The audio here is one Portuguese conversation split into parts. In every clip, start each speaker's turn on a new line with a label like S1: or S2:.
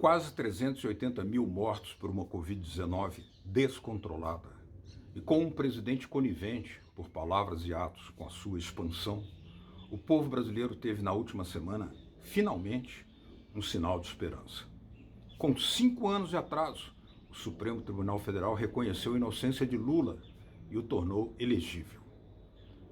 S1: quase 380 mil mortos por uma Covid-19 descontrolada e com um presidente conivente, por palavras e atos, com a sua expansão, o povo brasileiro teve na última semana, finalmente, um sinal de esperança. Com 5 anos de atraso, o Supremo Tribunal Federal reconheceu a inocência de Lula e o tornou elegível.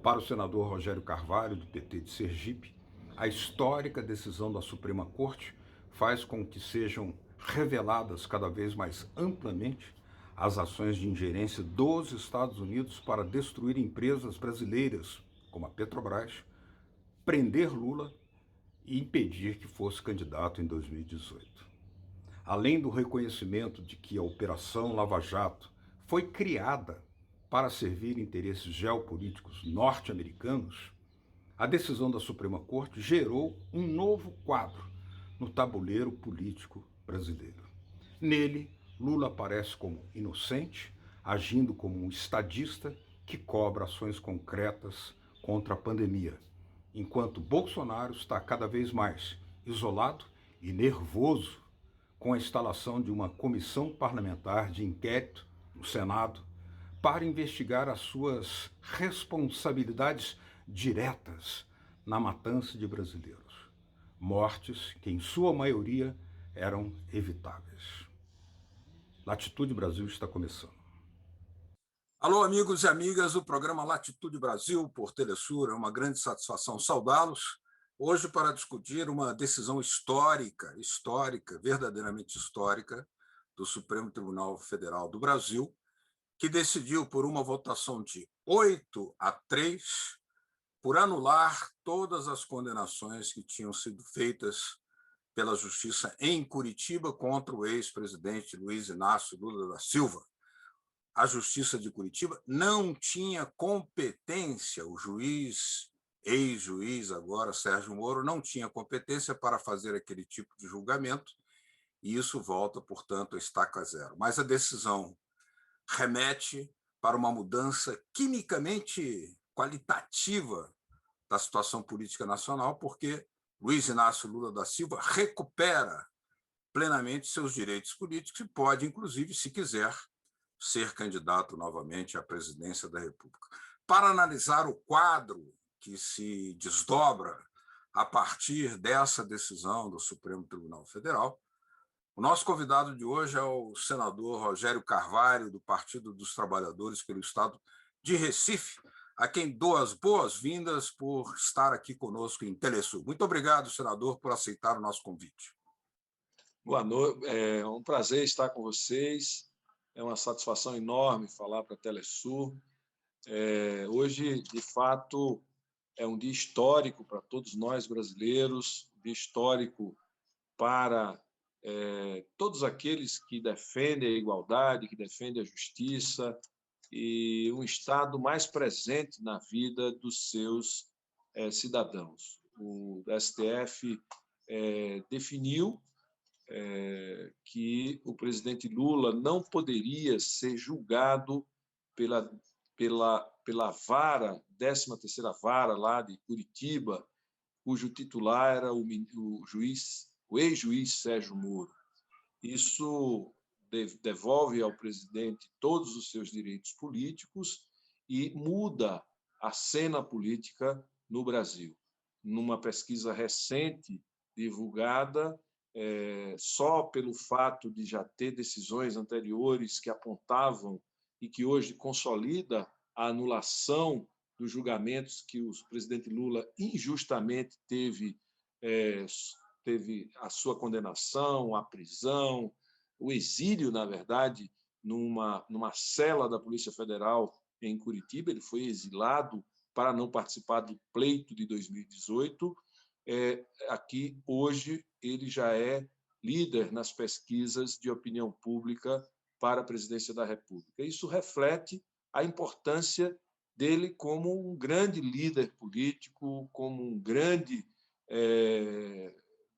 S1: Para o senador Rogério Carvalho, do PT de Sergipe, a histórica decisão da Suprema Corte faz com que sejam reveladas cada vez mais amplamente as ações de ingerência dos Estados Unidos para destruir empresas brasileiras, como a Petrobras, prender Lula e impedir que fosse candidato em 2018. Além do reconhecimento de que a Operação Lava Jato foi criada para servir interesses geopolíticos norte-americanos, a decisão da Suprema Corte gerou um novo quadro no tabuleiro político brasileiro. Nele, Lula aparece como inocente, agindo como um estadista que cobra ações concretas contra a pandemia, enquanto Bolsonaro está cada vez mais isolado e nervoso com a instalação de uma comissão parlamentar de inquérito no Senado para investigar as suas responsabilidades diretas na matança de brasileiros. Mortes que, em sua maioria, eram evitáveis. Latitude Brasil está começando. Alô, amigos e amigas do programa Latitude Brasil por Telesur. É uma grande satisfação saudá-los hoje para discutir uma decisão histórica, verdadeiramente histórica, do Supremo Tribunal Federal do Brasil, que decidiu por uma votação de 8-3 por anular todas as condenações que tinham sido feitas pela Justiça em Curitiba contra o ex-presidente Luiz Inácio Lula da Silva. A Justiça de Curitiba não tinha competência, o juiz, ex-juiz agora, Sérgio Moro, não tinha competência para fazer aquele tipo de julgamento, e isso volta, portanto, a estaca zero. Mas a decisão remete para uma mudança quimicamente qualitativa da situação política nacional, porque Luiz Inácio Lula da Silva recupera plenamente seus direitos políticos e pode, inclusive, se quiser, ser candidato novamente à presidência da República. Para analisar o quadro que se desdobra a partir dessa decisão do Supremo Tribunal Federal, o nosso convidado de hoje é o senador Rogério Carvalho, do Partido dos Trabalhadores pelo Estado de Recife, a quem dou as boas-vindas por estar aqui conosco em Telesur. Muito obrigado, senador, por aceitar o nosso convite.
S2: Boa noite, é um prazer estar com vocês, é uma satisfação enorme falar para a Telesur. Hoje, de fato, é um dia histórico para todos nós brasileiros, um dia histórico para todos aqueles que defendem a igualdade, que defendem a justiça e um Estado mais presente na vida dos seus cidadãos. O STF definiu que o presidente Lula não poderia ser julgado pela vara, 13ª Vara lá de Curitiba, cujo titular era o ex-juiz Sérgio Moro. Isso devolve ao presidente todos os seus direitos políticos e muda a cena política no Brasil. Numa pesquisa recente divulgada, só pelo fato de já ter decisões anteriores que apontavam e que hoje consolida a anulação dos julgamentos que o presidente Lula injustamente teve a sua condenação, a prisão, o exílio, na verdade, numa cela da Polícia Federal em Curitiba. Ele foi exilado para não participar do pleito de 2018. Aqui, hoje, ele já é líder nas pesquisas de opinião pública para a presidência da República. Isso reflete a importância dele como um grande líder político, como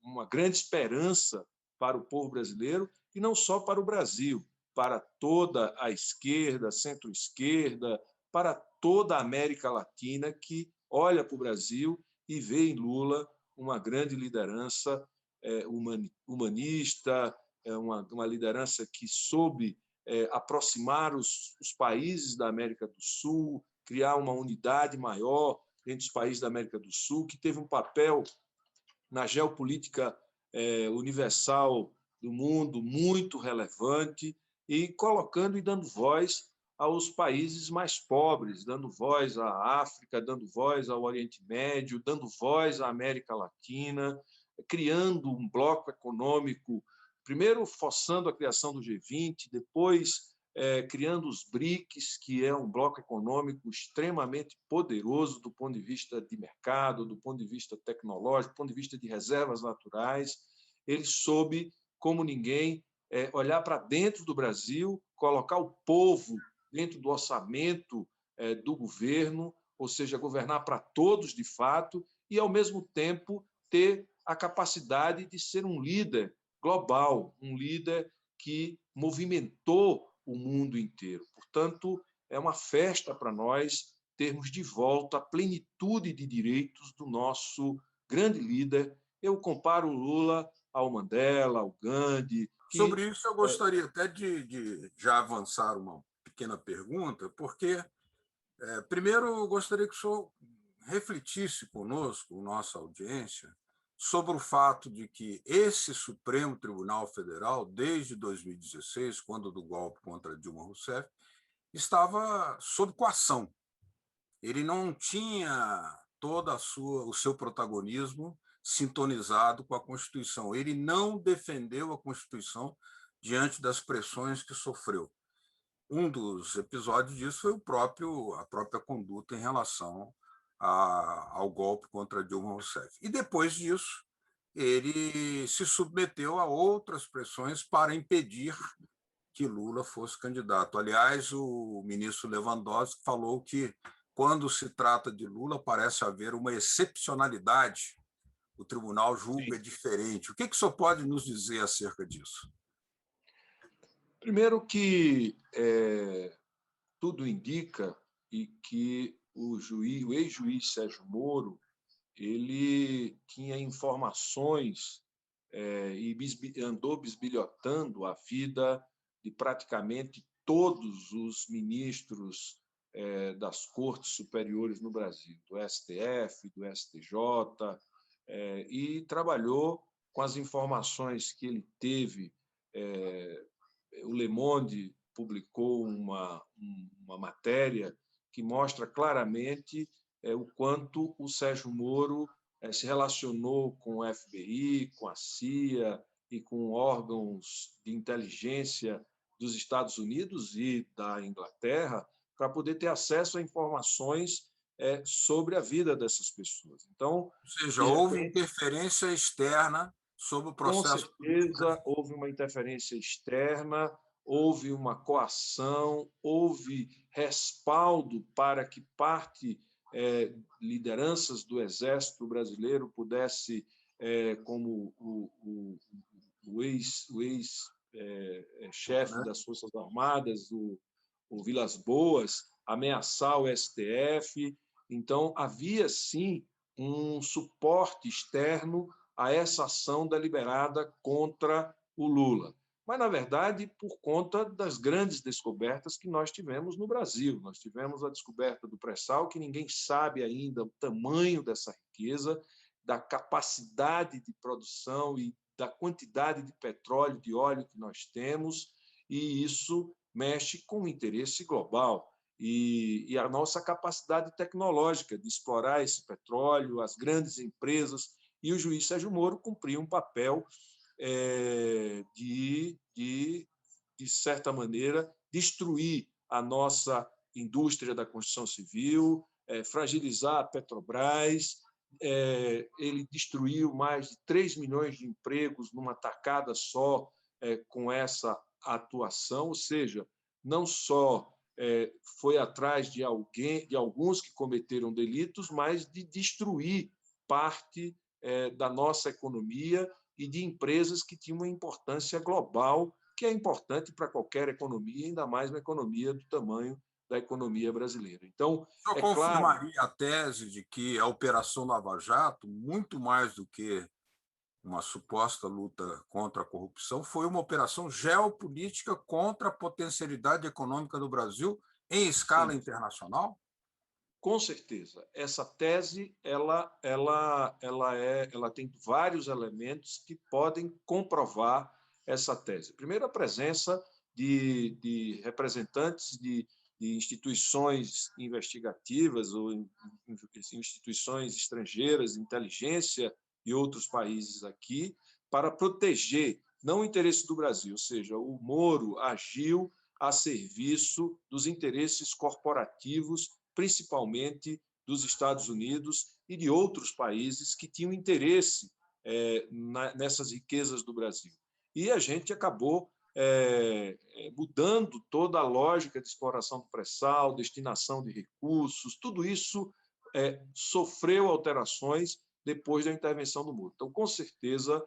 S2: uma grande esperança para o povo brasileiro, e não só para o Brasil, para toda a esquerda, centro-esquerda, para toda a América Latina que olha para o Brasil e vê em Lula uma grande liderança humanista, uma liderança que soube aproximar os países da América do Sul, criar uma unidade maior entre os países da América do Sul, que teve um papel na geopolítica universal do mundo muito relevante e colocando e dando voz aos países mais pobres, dando voz à África, dando voz ao Oriente Médio, dando voz à América Latina, criando um bloco econômico, primeiro forçando a criação do G20, depois criando os BRICS, que é um bloco econômico extremamente poderoso do ponto de vista de mercado, do ponto de vista tecnológico, do ponto de vista de reservas naturais. Ele soube, como ninguém, olhar para dentro do Brasil, colocar o povo dentro do orçamento do governo, ou seja, governar para todos de fato, e, ao mesmo tempo, ter a capacidade de ser um líder global, um líder que movimentou o mundo inteiro. Portanto, é uma festa para nós termos de volta a plenitude de direitos do nosso grande líder. Eu comparo o Lula ao Mandela, ao Gandhi.
S1: Sobre isso, eu gostaria até de já avançar uma pequena pergunta, porque, primeiro, eu gostaria que o senhor refletisse conosco, nossa audiência, sobre o fato de que esse Supremo Tribunal Federal, desde 2016, quando do golpe contra Dilma Rousseff, estava sob coação. Ele não tinha todo o seu protagonismo sintonizado com a Constituição. Ele não defendeu a Constituição diante das pressões que sofreu. Um dos episódios disso foi a própria conduta em relação ao golpe contra Dilma Rousseff. E depois disso, ele se submeteu a outras pressões para impedir que Lula fosse candidato. Aliás, o ministro Lewandowski falou que, quando se trata de Lula, parece haver uma excepcionalidade. O tribunal julga diferente. O que o senhor pode nos dizer acerca disso?
S2: Primeiro que tudo indica e que o ex-juiz Sérgio Moro, ele tinha informações e andou bisbilhotando a vida de praticamente todos os ministros das cortes superiores no Brasil, do STF, do STJ, e trabalhou com as informações que ele teve. O Le Monde publicou uma matéria que mostra claramente o quanto o Sérgio Moro se relacionou com o FBI, com a CIA e com órgãos de inteligência dos Estados Unidos e da Inglaterra para poder ter acesso a informações sobre a vida dessas pessoas. Então,
S1: ou seja, houve interferência externa sobre o processo.
S2: Com certeza, houve uma interferência externa, houve uma coação, houve respaldo para que lideranças do Exército Brasileiro pudesse, como o ex-chefe das Forças Armadas, o Vilas Boas, ameaçar o STF. Então, havia, sim, um suporte externo a essa ação deliberada contra o Lula. Mas, na verdade, por conta das grandes descobertas que nós tivemos no Brasil. Nós tivemos a descoberta do pré-sal, que ninguém sabe ainda o tamanho dessa riqueza, da capacidade de produção e da quantidade de petróleo, de óleo que nós temos, e isso mexe com o interesse global. E a nossa capacidade tecnológica de explorar esse petróleo, as grandes empresas, e o juiz Sérgio Moro cumpriu um papel de certa maneira, destruir a nossa indústria da construção civil, fragilizar a Petrobras. Ele destruiu mais de 3 milhões de empregos numa tacada só com essa atuação, ou seja, não só foi atrás de alguns que cometeram delitos, mas de destruir parte da nossa economia e de empresas que tinham uma importância global, que é importante para qualquer economia, ainda mais uma economia do tamanho da economia brasileira. Então,
S1: o senhor confirmaria a tese de que a Operação Lava Jato, muito mais do que uma suposta luta contra a corrupção, foi uma operação geopolítica contra a potencialidade econômica do Brasil em escala
S2: Sim,
S1: internacional?
S2: com certeza. Essa tese ela tem vários elementos que podem comprovar essa tese. Primeiro, a presença de representantes de instituições investigativas ou instituições estrangeiras, inteligência e outros países aqui, para proteger não o interesse do Brasil, ou seja, o Moro agiu a serviço dos interesses corporativos, principalmente dos Estados Unidos e de outros países que tinham interesse nessas riquezas do Brasil. E a gente acabou mudando toda a lógica de exploração do pré-sal, destinação de recursos, tudo isso sofreu alterações depois da intervenção do Moro. Então, com certeza,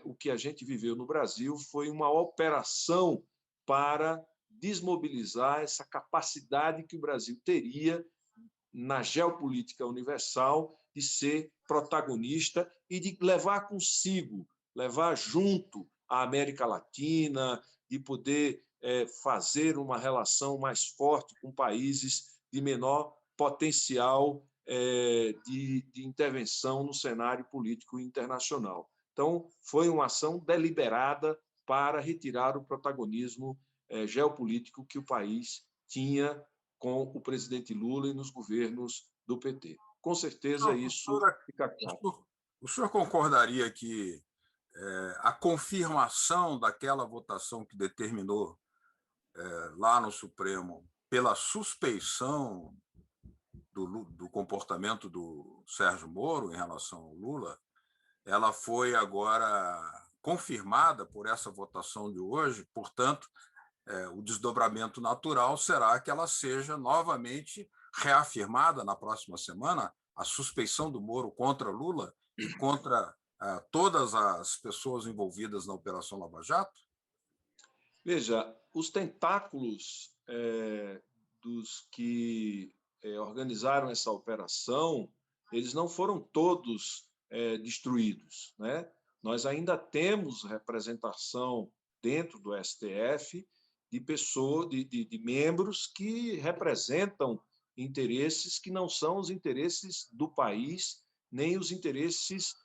S2: o que a gente viveu no Brasil foi uma operação para desmobilizar essa capacidade que o Brasil teria na geopolítica universal de ser protagonista e de levar consigo, levar junto a América Latina, de poder fazer uma relação mais forte com países de menor potencial de intervenção no cenário político internacional. Então, foi uma ação deliberada para retirar o protagonismo geopolítico que o país tinha com o presidente Lula e nos governos do PT. Com certeza, isso fica claro.
S1: O senhor concordaria que a confirmação daquela votação que determinou lá no Supremo pela suspeição do comportamento do Sérgio Moro em relação ao Lula, ela foi agora confirmada por essa votação de hoje, portanto, o desdobramento natural será que ela seja novamente reafirmada na próxima semana, a suspeição do Moro contra Lula e contra todas as pessoas envolvidas na Operação Lava Jato?
S2: Veja, os tentáculos dos que organizaram essa operação, eles não foram todos destruídos, né? Nós ainda temos representação dentro do STF de pessoas, de membros que representam interesses que não são os interesses do país, nem os interesses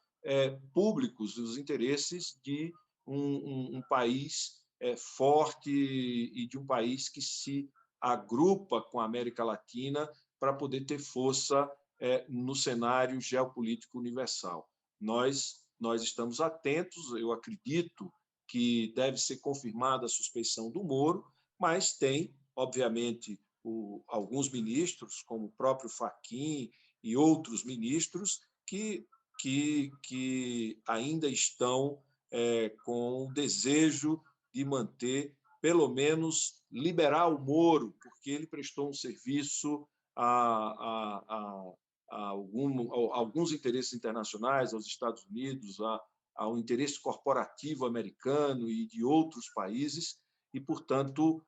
S2: públicos, os interesses de um país forte e de um país que se agrupa com a América Latina para poder ter força no cenário geopolítico universal. Nós estamos atentos, eu acredito que deve ser confirmada a suspeição do Moro, mas tem, obviamente, alguns ministros, como o próprio Fachin e outros ministros, que ainda estão com o desejo de manter, pelo menos, liberar o Moro, porque ele prestou um serviço a alguns interesses internacionais, aos Estados Unidos, ao interesse corporativo americano e de outros países, e, portanto,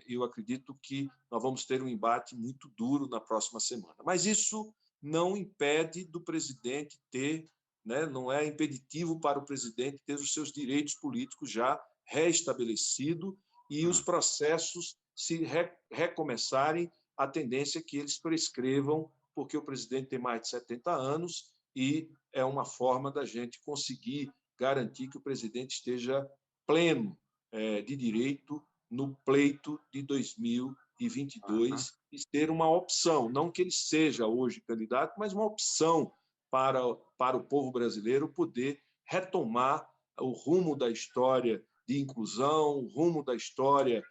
S2: eu acredito que nós vamos ter um embate muito duro na próxima semana. Mas isso não impede do presidente ter, né, não é impeditivo para o presidente ter os seus direitos políticos já restabelecidos e os processos se recomeçarem, a tendência é que eles prescrevam, porque o presidente tem mais de 70 anos e é uma forma da gente conseguir garantir que o presidente esteja pleno de direito no pleito de 2022 e ter uma opção, não que ele seja hoje candidato, mas uma opção para o povo brasileiro poder retomar o rumo da história de inclusão, o rumo da história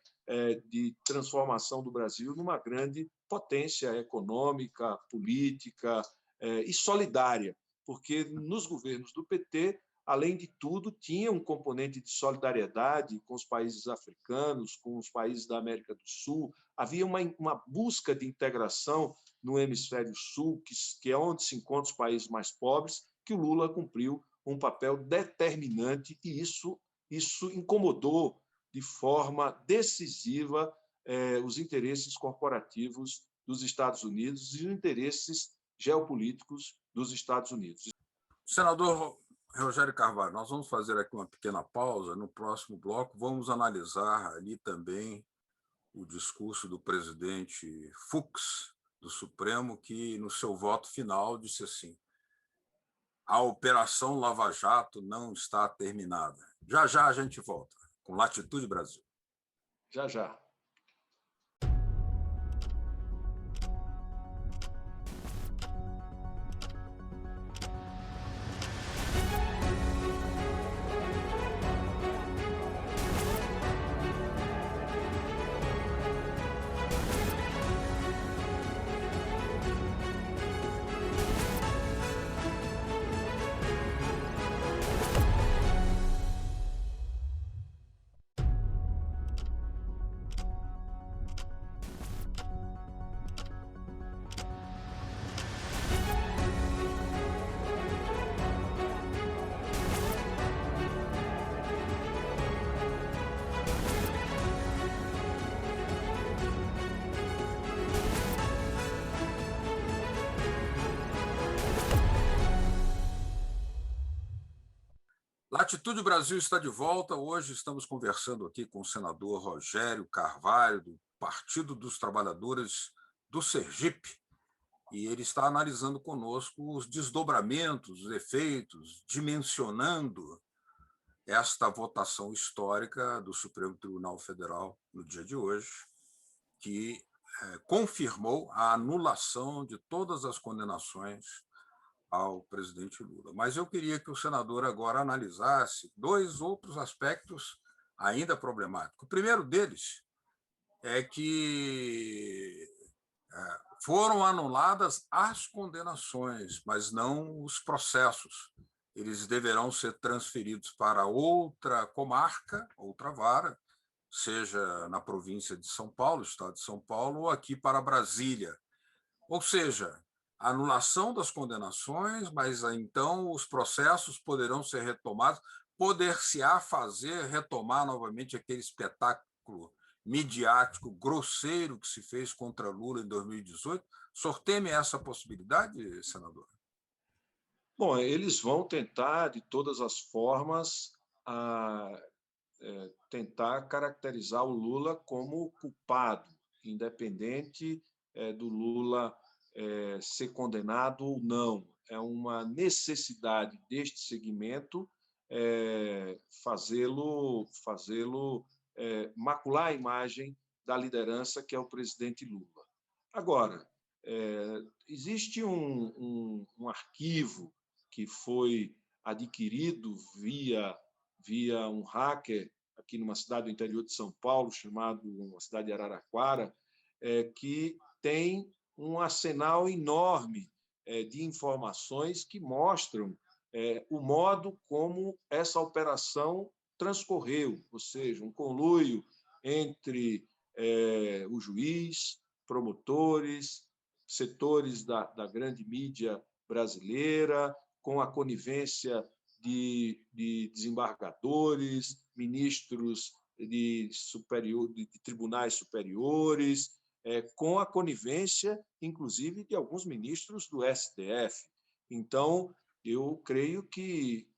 S2: de transformação do Brasil numa grande potência econômica, política e solidária, porque nos governos do PT, além de tudo, tinha um componente de solidariedade com os países africanos, com os países da América do Sul, havia uma busca de integração no hemisfério sul, que é onde se encontram os países mais pobres, que o Lula cumpriu um papel determinante e isso incomodou de forma decisiva os interesses corporativos dos Estados Unidos e os interesses geopolíticos dos Estados Unidos.
S1: Senador Rogério Carvalho, nós vamos fazer aqui uma pequena pausa. No próximo bloco, vamos analisar ali também o discurso do presidente Fux, do Supremo, que, no seu voto final, disse assim: a Operação Lava Jato não está terminada. Já já a gente volta com Latitude Brasil.
S2: Já, já.
S1: Latitude Brasil está de volta. Hoje estamos conversando aqui com o senador Rogério Carvalho, do Partido dos Trabalhadores do Sergipe, e ele está analisando conosco os desdobramentos, os efeitos, dimensionando esta votação histórica do Supremo Tribunal Federal no dia de hoje, que confirmou a anulação de todas as condenações ao presidente Lula. Mas eu queria que o senador agora analisasse dois outros aspectos ainda problemáticos. O primeiro deles é que foram anuladas as condenações, mas não os processos. Eles deverão ser transferidos para outra comarca, outra vara, seja na província de São Paulo, estado de São Paulo, ou aqui para Brasília. Ou seja, anulação das condenações, mas então os processos poderão ser retomados, poder-se-á retomar novamente aquele espetáculo midiático grosseiro que se fez contra Lula em 2018. O senhor teme essa possibilidade, senador?
S2: Bom, eles vão tentar, de todas as formas, tentar caracterizar o Lula como culpado, independente do Lula ser condenado ou não. É uma necessidade deste segmento fazê-lo macular a imagem da liderança que é o presidente Lula. Agora, existe um arquivo que foi adquirido via um hacker aqui numa cidade do interior de São Paulo, chamado uma cidade de Araraquara, que tem um arsenal enorme de informações que mostram o modo como essa operação transcorreu, ou seja, um conluio entre o juiz, promotores, setores da grande mídia brasileira, com a conivência de desembargadores, ministros de tribunais superiores, com a conivência, inclusive, de alguns ministros do STF. Então, eu creio que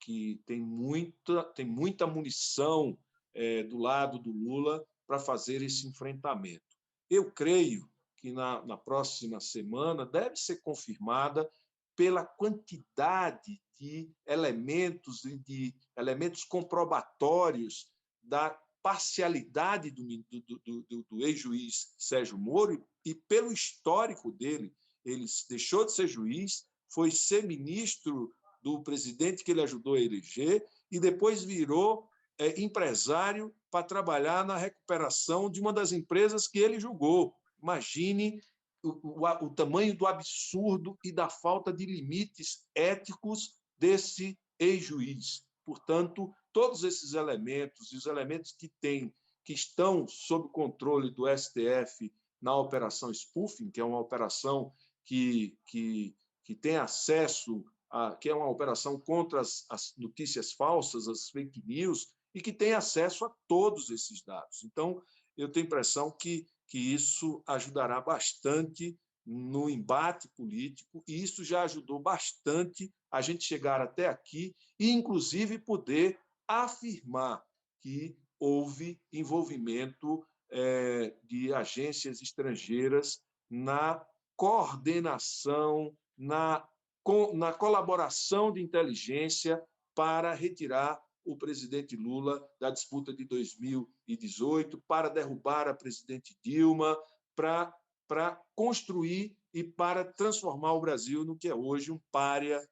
S2: tem muita munição do lado do Lula para fazer esse enfrentamento. Eu creio que na próxima semana deve ser confirmada pela quantidade de elementos e de elementos comprobatórios da parcialidade do ex-juiz Sérgio Moro e pelo histórico dele. Ele deixou de ser juiz, foi ser ministro do presidente que ele ajudou a eleger e depois virou empresário para trabalhar na recuperação de uma das empresas que ele julgou. Imagine o tamanho do absurdo e da falta de limites éticos desse ex-juiz. Portanto, todos esses elementos e os elementos que estão sob controle do STF na operação spoofing, que é uma operação que tem acesso que é uma operação contra as notícias falsas, as fake news, e que tem acesso a todos esses dados. Então, eu tenho a impressão que isso ajudará bastante no embate político, e isso já ajudou bastante a gente chegar até aqui e, inclusive, poder afirmar que houve envolvimento de agências estrangeiras na coordenação, na colaboração de inteligência para retirar o presidente Lula da disputa de 2018, para derrubar a presidente Dilma, para construir e para transformar o Brasil no que é hoje um pária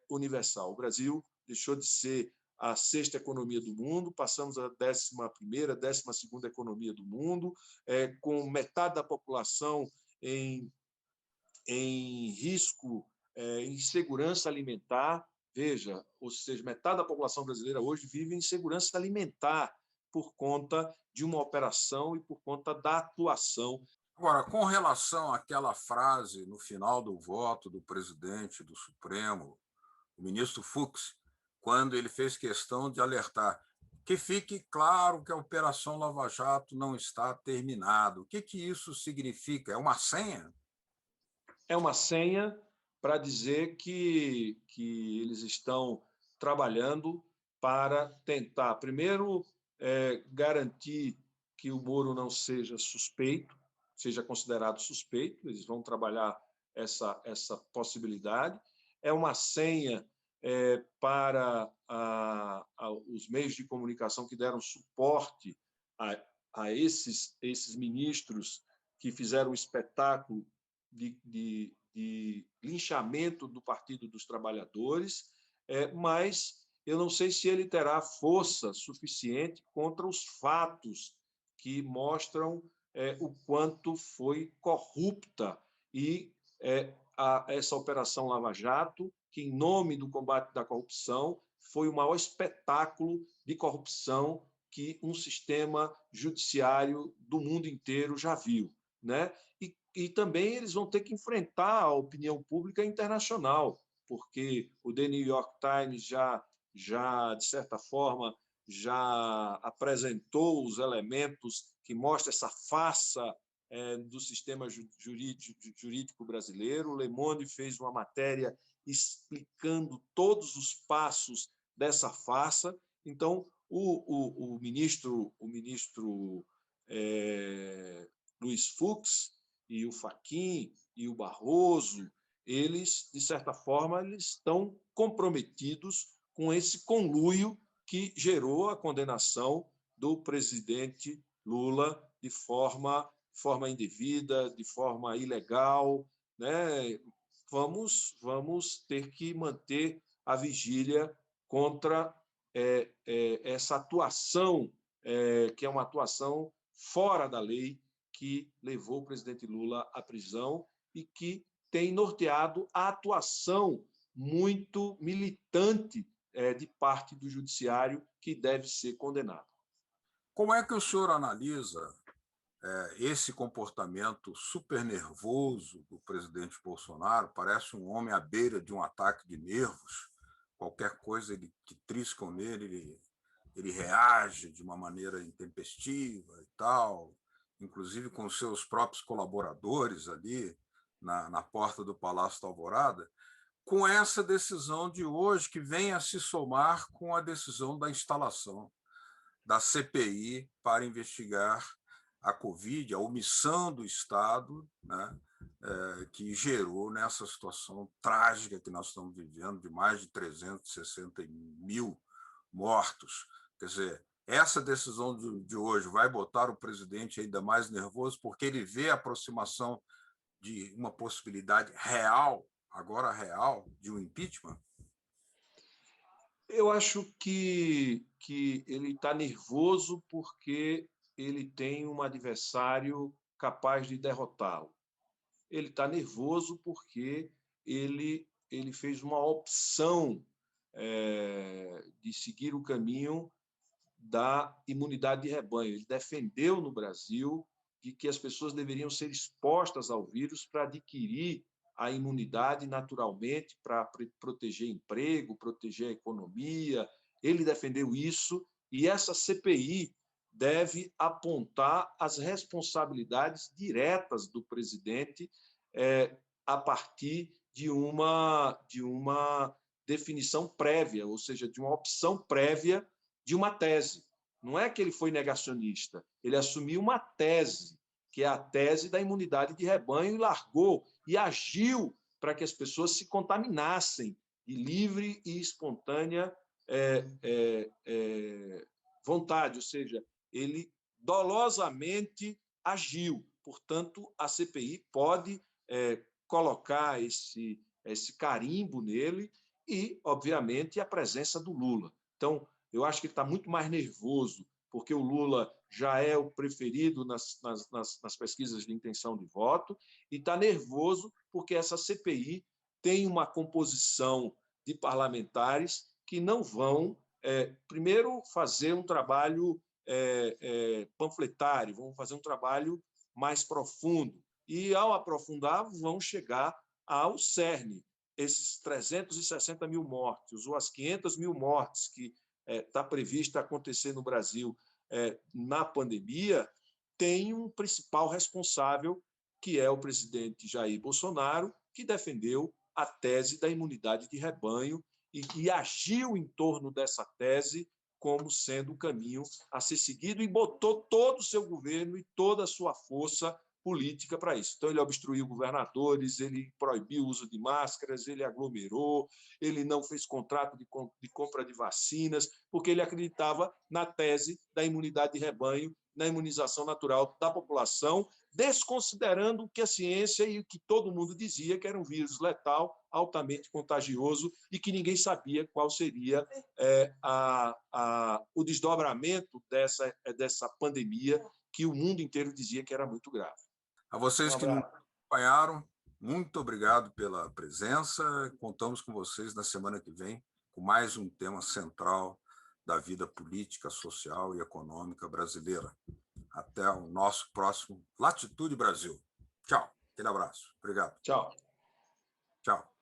S2: universal. O Brasil deixou de ser a sexta economia do mundo, passamos a 11ª, 12ª economia do mundo, com metade da população em risco, insegurança alimentar. Veja, ou seja, metade da população brasileira hoje vive em insegurança alimentar por conta de uma operação e por conta da atuação.
S1: Agora, com relação àquela frase no final do voto do presidente do Supremo, o ministro Fux, quando ele fez questão de alertar que fique claro que a Operação Lava Jato não está terminada. O que isso significa? É uma senha?
S2: É uma senha para dizer que eles estão trabalhando para tentar, primeiro, garantir que o Moro não seja suspeito, seja considerado suspeito. Eles vão trabalhar essa possibilidade. É uma senha para os meios de comunicação que deram suporte a esses ministros que fizeram um espetáculo de linchamento do Partido dos Trabalhadores, mas eu não sei se ele terá força suficiente contra os fatos que mostram o quanto foi corrupta e essa Operação Lava Jato, que, em nome do combate da corrupção, foi o maior espetáculo de corrupção que um sistema judiciário do mundo inteiro já viu, né? E também eles vão ter que enfrentar a opinião pública internacional, porque o The New York Times já de certa forma, já apresentou os elementos que mostram essa farsa do sistema jurídico brasileiro. O Le Monde fez uma matéria explicando todos os passos dessa farsa. Então, o ministro Luiz Fux e o Fachin e o Barroso, eles, de certa forma, eles estão comprometidos com esse conluio que gerou a condenação do presidente Lula de forma indevida, de forma ilegal, né? Vamos ter que manter a vigília contra essa atuação, que é uma atuação fora da lei, que levou o presidente Lula à prisão e que tem norteado a atuação muito militante de parte do judiciário, que deve ser condenado.
S1: Como é que o senhor analisa esse comportamento super nervoso do presidente Bolsonaro? Parece um homem à beira de um ataque de nervos. Qualquer coisa que triscam nele, ele reage de uma maneira intempestiva e tal, inclusive com seus próprios colaboradores ali na porta do Palácio da Alvorada, com essa decisão de hoje, que vem a se somar com a decisão da instalação da CPI para investigar a Covid, a omissão do Estado, né, que gerou nessa situação trágica que nós estamos vivendo, de mais de 360 mil mortos. Quer dizer, essa decisão de hoje vai botar o presidente ainda mais nervoso, porque ele vê a aproximação de uma possibilidade real, agora real, de um impeachment?
S2: Eu acho que ele está nervoso porque ele tem um adversário capaz de derrotá-lo. Ele está nervoso porque ele fez uma opção de seguir o caminho da imunidade de rebanho. Ele defendeu no Brasil de que as pessoas deveriam ser expostas ao vírus para adquirir a imunidade naturalmente, para proteger emprego, proteger a economia. Ele defendeu isso, e essa CPI deve apontar as responsabilidades diretas do presidente a partir de uma definição prévia, ou seja, de uma opção prévia de uma tese. Não é que ele foi negacionista, ele assumiu uma tese, que é a tese da imunidade de rebanho, e largou e agiu para que as pessoas se contaminassem de livre e espontânea vontade, ou seja, ele dolosamente agiu. Portanto, a CPI pode colocar esse carimbo nele e, obviamente, a presença do Lula. Então, eu acho que ele está muito mais nervoso, porque o Lula já é o preferido nas pesquisas de intenção de voto, e está nervoso porque essa CPI tem uma composição de parlamentares que não vão, primeiro, fazer um trabalho panfletário, vão fazer um trabalho mais profundo, e, ao aprofundar, vão chegar ao cerne. Esses 360 mil mortes, ou as 500 mil mortes que está prevista acontecer no Brasil na pandemia, tem um principal responsável, que é o presidente Jair Bolsonaro, que defendeu a tese da imunidade de rebanho e agiu em torno dessa tese como sendo o caminho a ser seguido, e botou todo o seu governo e toda a sua força política para isso. Então, ele obstruiu governadores, ele proibiu o uso de máscaras, ele aglomerou, ele não fez contrato de compra de vacinas, porque ele acreditava na tese da imunidade de rebanho, na imunização natural da população, desconsiderando o que a ciência e o que todo mundo dizia, que era um vírus letal, altamente contagioso, e que ninguém sabia qual seria o desdobramento dessa pandemia, que o mundo inteiro dizia que era muito grave.
S1: A vocês que nos acompanharam, muito obrigado pela presença. Contamos com vocês na semana que vem com mais um tema central da vida política, social e econômica brasileira. Até o nosso próximo Latitude Brasil. Tchau. Aquele abraço. Obrigado.
S2: Tchau.
S1: Tchau.